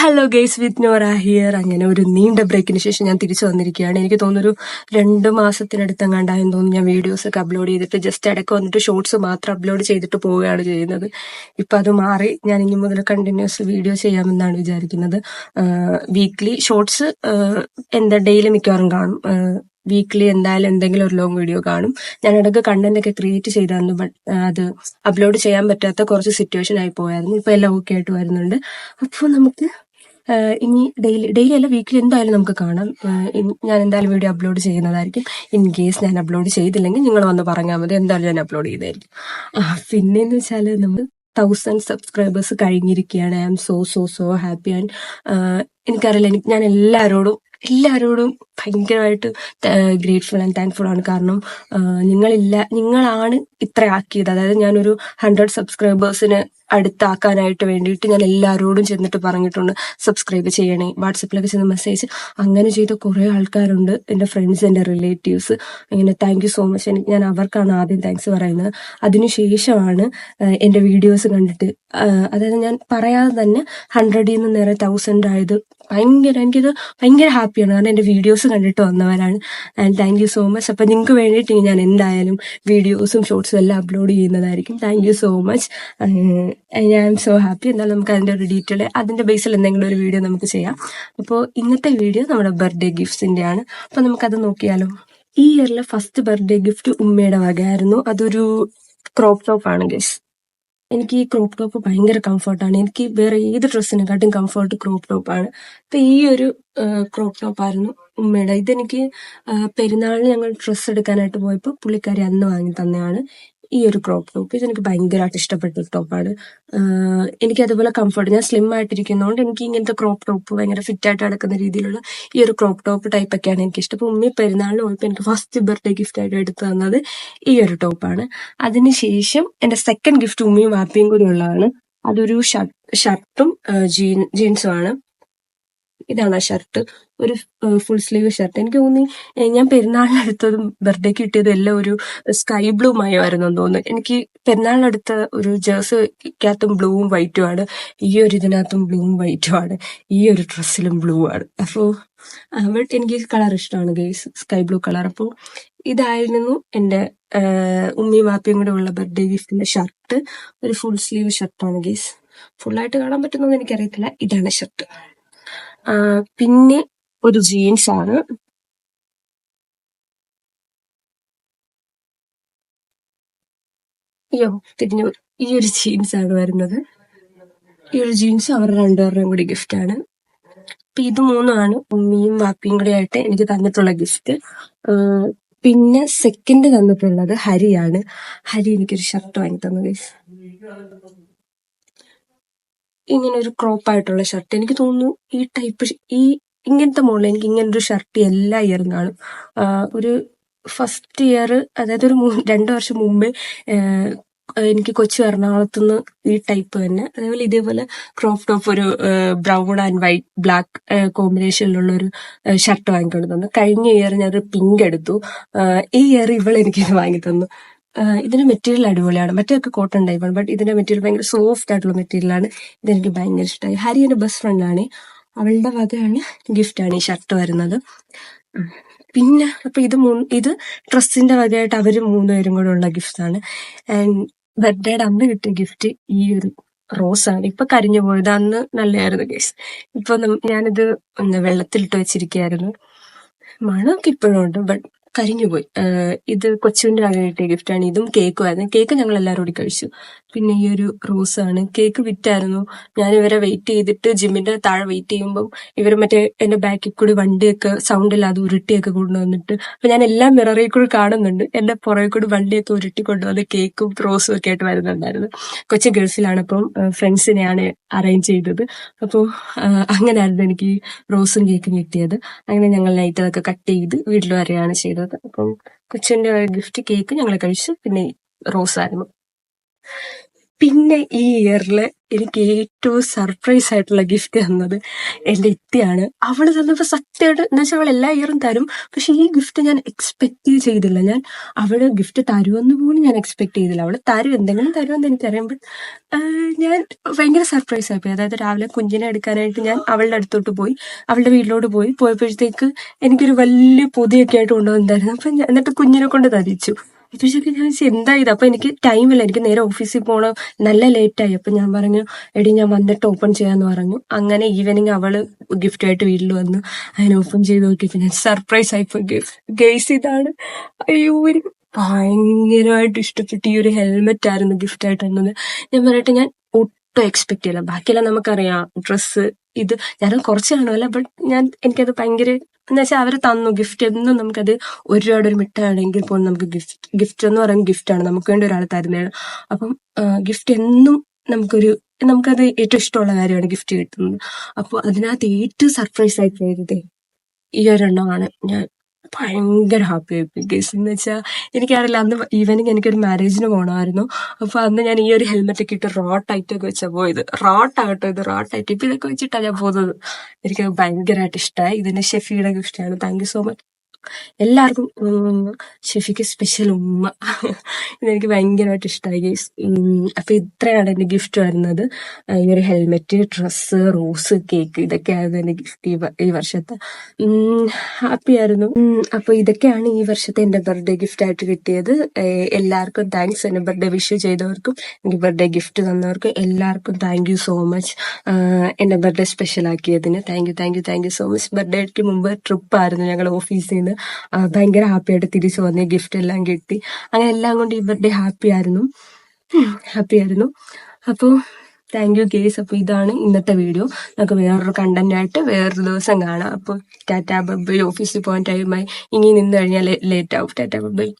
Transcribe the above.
Hello guys, with Nora here. അങ്ങനെ ഒരു നീണ്ട ബ്രേക്കിന് ശേഷം ഞാൻ തിരിച്ചു വന്നിരിക്കുകയാണ്. എനിക്ക് തോന്നുന്നൊരു 2 മാസത്തിനടുത്തെങ്ങാണ്ടായെന്ന് തോന്നുന്നു ഞാൻ വീഡിയോസ് ഒക്കെ അപ്ലോഡ് ചെയ്തിട്ട് ജസ്റ്റ് ഇടയ്ക്ക് വന്നിട്ട് ഷോർട്സ് മാത്രം അപ്ലോഡ് ചെയ്തിട്ട് പോവുകയാണ് ചെയ്യുന്നത്. ഇപ്പം അത് മാറി ഞാൻ ഇനി മുതൽ കണ്ടിന്യൂസ് വീഡിയോ ചെയ്യാമെന്നാണ് വിചാരിക്കുന്നത്. വീക്ക്ലി ഷോർട്സ് എന്താ ഡെയിലി മിക്കവാറും കാണും. വീക്ക്ലി എന്തായാലും എന്തെങ്കിലും ഒരു ലോങ് വീഡിയോ കാണും. ഞാൻ ഇടയ്ക്ക് കണ്ടന്റ് ഒക്കെ ക്രിയേറ്റ് ചെയ്തായിരുന്നു, ബട്ട് അത് അപ്ലോഡ് ചെയ്യാൻ പറ്റാത്ത കുറച്ച് സിറ്റുവേഷൻ ആയി പോയായിരുന്നു. ഇപ്പൊ എല്ലാം ഓക്കെ ആയിട്ട് വരുന്നുണ്ട്. അപ്പോൾ നമുക്ക് ഇനി ഡെയിലി അല്ല, വീക്കിലി എന്തായാലും നമുക്ക് കാണാം. ഞാൻ എന്തായാലും വീഡിയോ അപ്ലോഡ് ചെയ്യുന്നതായിരിക്കും. ഇൻ കേസ് ഞാൻ അപ്ലോഡ് ചെയ്തില്ലെങ്കിൽ നിങ്ങൾ വന്ന് പറഞ്ഞാൽ മതി, എന്തായാലും ഞാൻ അപ്ലോഡ് ചെയ്തായിരിക്കും. പിന്നെന്ന് വെച്ചാൽ നമ്മൾ 1000 സബ്സ്ക്രൈബേഴ്സ് കഴിഞ്ഞിരിക്കുകയാണ്. I am so happy. And എനിക്കറിയില്ല, ഞാൻ എല്ലാവരോടും ഭയങ്കരമായിട്ട് ഗ്രേറ്റ്ഫുൾ ആൻഡ് താങ്ക്ഫുൾ ആണ്. കാരണം നിങ്ങളാണ് ഇത്ര ആക്കിയത്. അതായത് ഞാനൊരു 100 സബ്സ്ക്രൈബേഴ്സിന് അടുത്താക്കാനായിട്ട് വേണ്ടിയിട്ട് ഞാൻ എല്ലാവരോടും ചെന്നിട്ട് പറഞ്ഞിട്ടുണ്ട്, സബ്സ്ക്രൈബ് ചെയ്യണേ. വാട്സപ്പിലൊക്കെ ചെന്ന് മെസ്സേജ് അങ്ങനെ ചെയ്ത കുറേ ആൾക്കാരുണ്ട്, എൻ്റെ ഫ്രണ്ട്സ്, എൻ്റെ റിലേറ്റീവ്സ്. അങ്ങനെ താങ്ക് യു സോ മച്ച്. ഞാൻ അവർക്കാണ് ആദ്യം താങ്ക്സ് പറയുന്നത്. അതിനുശേഷമാണ് എൻ്റെ വീഡിയോസ് കണ്ടിട്ട്, അതായത് ഞാൻ പറയാതെ തന്നെ 100-ൽ നിന്ന് നേരെ 1000 ആയത്. എനിക്കിത് ഭയങ്കര ഹാപ്പിയാണ്, കാരണം എൻ്റെ വീഡിയോസ് കണ്ടിട്ട് വന്നവരാണ്. And thank you so much. അപ്പം നിങ്ങൾക്ക് വേണ്ടിയിട്ട് ഞാൻ എന്തായാലും വീഡിയോസും ഷോർട്സും എല്ലാം അപ്ലോഡ് ചെയ്യുന്നതായിരിക്കും. Thank you so much. I am so happy. എന്നാലും നമുക്ക് അതിൻ്റെ ഒരു ഡീറ്റെയിൽ, അതിൻ്റെ ബേസിൽ എന്തെങ്കിലും ഒരു വീഡിയോ നമുക്ക് ചെയ്യാം. അപ്പോൾ ഇന്നത്തെ വീഡിയോ നമ്മുടെ ബർത്ത്ഡേ ഗിഫ്റ്റ്സിൻ്റെ ആണ്. അപ്പോൾ നമുക്കത് നോക്കിയാലോ. ഈ ഇയറിലെ ഫസ്റ്റ് ബർത്ത്ഡേ ഗിഫ്റ്റ് ഉമ്മയുടെ വകയായിരുന്നു. അതൊരു ക്രോപ്പ് ടോപ്പ് ആണ് ഗൈസ്. എനിക്ക് ഈ ക്രോപ്പ് ടോപ്പ് ഭയങ്കര കംഫർട്ടാണ്. എനിക്ക് വേറെ ഏത് ഡ്രസ്സിനെക്കാട്ടും കംഫർട്ട് ക്രോപ്പ് ടോപ്പാണ്. അപ്പൊ ഈ ഒരു ക്രോപ്പ് ടോപ്പായിരുന്നു ഉമ്മയുടെ. ഇതെനിക്ക് പെരുന്നാളിന് ഞങ്ങൾ ഡ്രസ്സ് എടുക്കാനായിട്ട് പോയപ്പോൾ പുള്ളിക്കാരി അന്ന് വാങ്ങി തന്നെയാണ് ഈ ഒരു ക്രോപ്പ് ടോപ്പ്. ഇതെനിക്ക് ഭയങ്കരമായിട്ട് ഇഷ്ടപ്പെട്ട ഒരു ടോപ്പാണ്. എനിക്ക് അതുപോലെ കംഫർട്ട്, ഞാൻ സ്ലിം ആയിട്ടിരിക്കുന്നതുകൊണ്ട് എനിക്ക് ഇങ്ങനത്തെ ക്രോപ്പ് ടോപ്പ് ഭയങ്കര ഫിറ്റായിട്ട് നടക്കുന്ന രീതിയിലുള്ള ഈ ഒരു ക്രോപ്പ് ടോപ്പ് ടൈപ്പൊക്കെയാണ് എനിക്ക് ഇഷ്ടം. അപ്പോൾ ഉമ്മി പെരുന്നാളിന് പോയപ്പോൾ എനിക്ക് ഫസ്റ്റ് ബർത്ത്ഡേ ഗിഫ്റ്റ് ആയിട്ട് എടുത്തു തന്നത് ഈ ഒരു ടോപ്പാണ്. അതിനുശേഷം എൻ്റെ സെക്കൻഡ് ഗിഫ്റ്റ് ഉമ്മയും വാപ്പിയും കൂടി ഉള്ളതാണ്. അതൊരു ഷർട്ടും ജീൻസും ആണ്. ഇതാണ് ആ ഷർട്ട്, ഒരു ഫുൾ സ്ലീവ് ഷർട്ട്. എനിക്ക് തോന്നി ഞാൻ പെരുന്നാളിനടുത്തതും ബർത്ത്ഡേക്ക് കിട്ടിയതും എല്ലാം ഒരു സ്കൈ ബ്ലൂ മയമായിരുന്നു എന്ന് തോന്നുന്നു. എനിക്ക് പെരുന്നാളിനടുത്ത ഒരു ജേഴ്സിക്കകത്തും ബ്ലൂവും വൈറ്റും ആണ്, ഈ ഒരു ഇതിനകത്തും ബ്ലൂവും വൈറ്റും ആണ്, ഈ ഒരു ഡ്രസ്സിലും ബ്ലൂ ആണ്. അപ്പോൾ ബട്ട് എനിക്ക് കളർ ഇഷ്ടമാണ് ഗേസ്, സ്കൈ ബ്ലൂ കളർ. അപ്പോൾ ഇതായിരുന്നു എൻ്റെ ഉമ്മിയും വാപ്പിയും കൂടെ ഉള്ള ബർത്ത്ഡേ ഗിഫ്റ്റിന്റെ ഷർട്ട്. ഒരു ഫുൾ സ്ലീവ് ഷർട്ടാണ് ഗേസ്. ഫുള്ളായിട്ട് കാണാൻ പറ്റുന്നൊന്നും എനിക്കറിയത്തില്ല. ഇതാണ് ഷർട്ട്. പിന്നെ ഒരു ജീൻസ് ആണ്. തിരിഞ്ഞു. ഈ ഒരു ജീൻസ് ആണ് വരുന്നത്. ഈ ഒരു ജീൻസ് അവർ രണ്ടുപേരുടെയും കൂടി ഗിഫ്റ്റ് ആണ്. അപ്പൊ ഇത് മൂന്നുമാണ് ഉമ്മിയും വാപ്പിയും കൂടി ആയിട്ട് എനിക്ക് തന്നിട്ടുള്ള ഗിഫ്റ്റ്. പിന്നെ സെക്കൻഡ് തന്നിട്ടുള്ളത് ഹരിയാണ്. ഹരി എനിക്കൊരു ഷർട്ട് വാങ്ങി തന്നു ഗൈസ്. ഇങ്ങനെ ഒരു ക്രോപ്പ് ആയിട്ടുള്ള ഷർട്ട്. എനിക്ക് തോന്നുന്നു ഈ ടൈപ്പ്, ഇങ്ങനത്തെ മോഡൽ എനിക്ക് ഇങ്ങനൊരു ഷർട്ട് എല്ലാ ഇയറും കാണും. ഒരു ഫസ്റ്റ് ഇയർ, അതായത് ഒരു 2 വർഷം മുമ്പേ എനിക്ക് കൊച്ചു എറണാകുളത്തുനിന്ന് ഈ ടൈപ്പ് തന്നെ, അതേപോലെ ഇതേപോലെ ക്രോപ്പ് ടോപ്പ് ഒരു ബ്രൗൺ ആൻഡ് വൈറ്റ് ബ്ലാക്ക് കോമ്പിനേഷനിലുള്ള ഒരു ഷർട്ട് വാങ്ങിക്കൊണ്ട് തന്നു. കഴിഞ്ഞ ഇയർ ഞാനൊരു പിങ്ക് എടുത്തു. ഈ ഇയർ ഇവളെനിക്കിത് വാങ്ങി തന്നു. ഇതിന്റെ മെറ്റീരിയൽ അടിപൊളിയാണ്. മറ്റേതൊക്കെ കോട്ടൺ ടൈപ്പാണ്, ബട്ട് ഇതിന്റെ മെറ്റീരിയൽ ഭയങ്കര സോഫ്റ്റ് ആയിട്ടുള്ള മെറ്റീരിയലാണ്. ഇതെനിക്ക് ഭയങ്കര ഇഷ്ടമായി. ഹരി എന്റെ ബെസ്റ്റ് ഫ്രണ്ടാണ്, അവളുടെ വകയാണ് ഗിഫ്റ്റാണ് ഈ ഷർട്ട് വരുന്നത്. പിന്നെ അപ്പൊ ഇത് ഡ്രസ്സിന്റെ വകയായിട്ട് അവര് 3 പേരും കൂടെ ഉള്ള ഗിഫ്റ്റ് ആണ്. ആൻഡ് ബർത്ത്ഡേയുടെ അന്ന് കിട്ടിയ ഗിഫ്റ്റ് ഈ ഒരു റോസാണ്. ഇപ്പൊ കരിഞ്ഞു പോയത്, അന്ന് നല്ലതായിരുന്നു ഗൈസ്. ഇപ്പൊ ഞാനിത് വെള്ളത്തിലിട്ട് വെച്ചിരിക്കുകയായിരുന്നു. മണമൊക്കെ ഇപ്പോഴും ഉണ്ട്, ബട്ട് കരിഞ്ഞുപോയി. ഇത് കൊച്ചുവിന്റെ വക കിട്ടിയ ഗിഫ്റ്റാണ്. ഇതും കേക്കുമായിരുന്നു. കേക്ക് ഞങ്ങൾ എല്ലാവരും കൂടി കഴിച്ചു. പിന്നെ ഈ ഒരു റോസാണ്. കേക്ക് വിറ്റായിരുന്നു. ഞാൻ ഇവരെ വെയിറ്റ് ചെയ്തിട്ട് ജിമ്മിന്റെ താഴെ വെയിറ്റ് ചെയ്യുമ്പോൾ ഇവർ മറ്റേ എന്റെ ബാക്കിൽ കൂടി വണ്ടിയൊക്കെ സൗണ്ട് ഇല്ലാതെ ഉരുട്ടിയൊക്കെ കൊണ്ടുവന്നിട്ട്, അപ്പൊ ഞാൻ എല്ലാം മിററിൽ കൂടി കാണുന്നുണ്ട്. എന്റെ പുറകെ കൂടി വണ്ടിയൊക്കെ ഉരുട്ടി കൊണ്ടുവന്ന് കേക്കും റോസും ഒക്കെ ആയിട്ട് വരുന്നുണ്ടായിരുന്നു. കൊച്ചു ഗൾഫിലാണ്, അപ്പം ഫ്രണ്ട്സിനെയാണ് അറേഞ്ച് ചെയ്തത്. അപ്പോൾ അങ്ങനെയായിരുന്നു എനിക്ക് ഈ റോസും കേക്കും കിട്ടിയത്. അങ്ങനെ ഞങ്ങൾ നൈറ്റ് അതൊക്കെ കട്ട് ചെയ്ത് വീട്ടിൽ വരെയാണ് ചെയ്തത്. അപ്പം കൊച്ചിന്റെ ഗിഫ്റ്റ് കേക്ക് ഞങ്ങൾ കഴിച്ചു. പിന്നെ റോസ് ആയിരുന്നു. പിന്നെ ഈ ഇയറില് എനിക്ക് ഏറ്റവും സർപ്രൈസ് ആയിട്ടുള്ള ഗിഫ്റ്റ് തന്നത് എൻ്റെ ഇത്തയാണ്. അവള് തന്നപ്പോ സത്യമായിട്ട് എന്ന് വെച്ചാൽ അവൾ എല്ലാ ഇയറും തരും, പക്ഷെ ഈ ഗിഫ്റ്റ് ഞാൻ എക്സ്പെക്ട് ചെയ്തില്ല. അവള് ഗിഫ്റ്റ് തരുമെന്ന് പോലും ഞാൻ എക്സ്പെക്ട് ചെയ്തില്ല. അവള് തരും, എന്തെങ്കിലും തരുമെന്ന് എനിക്കറിയാം. ബട്ട് ഞാൻ ഭയങ്കര സർപ്രൈസ് ആയിപ്പോയി. അതായത് രാവിലെ കുഞ്ഞിനെ എടുക്കാനായിട്ട് ഞാൻ അവളുടെ അടുത്തോട്ട് പോയി, അവളുടെ വീട്ടിലോട്ട് പോയപ്പോഴത്തേക്ക് എനിക്കൊരു വലിയ പൊതിയൊക്കെ ആയിട്ട് കൊണ്ടുവന്നിട്ടുണ്ടായിരുന്നു. അപ്പൊ എന്നിട്ട് കുഞ്ഞിനെ കൊണ്ട് തരിച്ചു. അപ്പോഴത്തേക്ക് ഞാൻ വിചാരിച്ചു എന്താ ഇത്. അപ്പൊ എനിക്ക് ടൈമില്ല, എനിക്ക് നേരെ ഓഫീസിൽ പോകണം, നല്ല ലേറ്റായി. അപ്പൊ ഞാൻ പറഞ്ഞു എടി ഞാൻ വന്നിട്ട് ഓപ്പൺ ചെയ്യാന്ന് പറഞ്ഞു. അങ്ങനെ ഈവനിങ് അവള് ഗിഫ്റ്റായിട്ട് വീട്ടിൽ വന്നു. അതിനെ ഓപ്പൺ ചെയ്ത് നോക്കിയപ്പോ ഞാൻ സർപ്രൈസ് ആയിപ്പോയി. ഗെയ്സ് ഇതാണ്. അയ്യോ എനിക്ക് ഭയങ്കരമായിട്ട് ഇഷ്ടപ്പെട്ടു. ഈ ഒരു ഹെൽമെറ്റ് ആയിരുന്നു ഗിഫ്റ്റ് ആയിട്ട് തന്നത്. ഞാൻ പറയട്ടെ, ഞാൻ ഒട്ടും എക്സ്പെക്ട് ചെയ്യില്ല. ബാക്കിയെല്ലാം നമുക്കറിയാം, ഡ്രസ്സ് ഇത് ഞാൻ കുറച്ച് കാണുമല്ല, ബട്ട് എനിക്കത് ഭയങ്കര എന്ന് വെച്ചാൽ അവര് തന്നു ഗിഫ്റ്റ്. എന്നും നമുക്കത് 1 രൂപയുടെ ഒരു മിഠാണെങ്കിൽ പോലും നമുക്ക് ഗിഫ്റ്റ് എന്ന് പറയുന്നത് ഗിഫ്റ്റാണ്, നമുക്ക് വേണ്ടി ഒരാൾ തരുന്നതാണ്. അപ്പം ഗിഫ്റ്റ് എന്നും നമുക്കത് ഏറ്റവും ഇഷ്ടമുള്ള കാര്യമാണ് ഗിഫ്റ്റ് കിട്ടുന്നത്. അപ്പോൾ അതിനകത്ത് ഏറ്റവും സർപ്രൈസ് ആയി പോയത് ഈ ഒരെണ്ണമാണ്. ഞാൻ ഭയങ്കര ഹാപ്പി ആയിപ്പോയി ഗൈസ്. എന്ന് വെച്ചാൽ എനിക്കറിയില്ല, അന്ന് ഈവനിങ് എനിക്കൊരു മാരേജിന് പോകണമായിരുന്നു. അപ്പൊ അന്ന് ഞാൻ ഈ ഒരു ഹെൽമെറ്റ് ഒക്കെ ഇട്ട് റോട്ടായിട്ടൊക്കെ വെച്ചാൽ പോയത്. റോട്ടാകട്ടോ, ഇത് റോട്ടായിട്ട് ഇപ്പൊ ഇതൊക്കെ വെച്ചിട്ടാണ് ഞാൻ പോകുന്നത്. എനിക്ക് ഭയങ്കരമായിട്ട് ഇഷ്ടമായി. ഇതിന്റെ ഷെഫിയുടെ ഗിഫ്റ്റാണ്. താങ്ക് യു സോ മച്ച് എല്ലാവർക്കും. ഷെഫിക്ക് സ്പെഷ്യൽ ഉമ്മ. ഇതെനിക്ക് ഭയങ്കരമായിട്ട് ഇഷ്ടമായി ഗൈസ്. അപ്പൊ ഇത്രയാണ് എന്റെ ഗിഫ്റ്റ് വരുന്നത്. ഈ ഒരു ഹെൽമെറ്റ്, ഡ്രസ്സ്, റോസ്, കേക്ക്, ഇതൊക്കെയായിരുന്നു എന്റെ ഗിഫ്റ്റ് ഈ വർഷത്തെ. ഹാപ്പി ആയിരുന്നു. അപ്പൊ ഇതൊക്കെയാണ് ഈ വർഷത്തെ എന്റെ ബർത്ത്ഡേ ഗിഫ്റ്റ് ആയിട്ട് കിട്ടിയത്. എല്ലാവർക്കും താങ്ക്സ്. എന്റെ ബർത്ത്ഡേ വിഷ് ചെയ്തവർക്കും എനിക്ക് ബർത്ത്ഡേ ഗിഫ്റ്റ് തന്നവർക്കും എല്ലാവർക്കും താങ്ക് യു സോ മച്ച്. എന്റെ ബർത്ത്ഡേ സ്പെഷ്യൽ ആക്കിയതിന് താങ്ക് യു സോ മച്ച്. ബർത്ത്ഡേക്ക് മുമ്പ് ട്രിപ്പ് ആയിരുന്നു ഞങ്ങൾ ഓഫീസിൽ നിന്ന്. ഭയങ്കര ഹാപ്പി ആയിട്ട് തിരിച്ചു വന്ന് ഗിഫ്റ്റ് എല്ലാം കിട്ടി. അങ്ങനെ എല്ലാം കൊണ്ട് ഈ ബർത്ത്ഡേ ഹാപ്പി ആയിരുന്നു. അപ്പോൾ താങ്ക് യു ഗേസ്. അപ്പോൾ ഇതാണ് ഇന്നത്തെ വീഡിയോ. നമുക്ക് വേറൊരു കണ്ടന്റ് ആയിട്ട് വേറൊരു ദിവസം കാണാം. അപ്പോൾ ടാറ്റാ ബൈ. ഓഫീസിൽ പോകാൻ ടൈമായി. ഇനി നിന്ന് കഴിഞ്ഞാൽ ലേറ്റ് ആവും. Tata bye.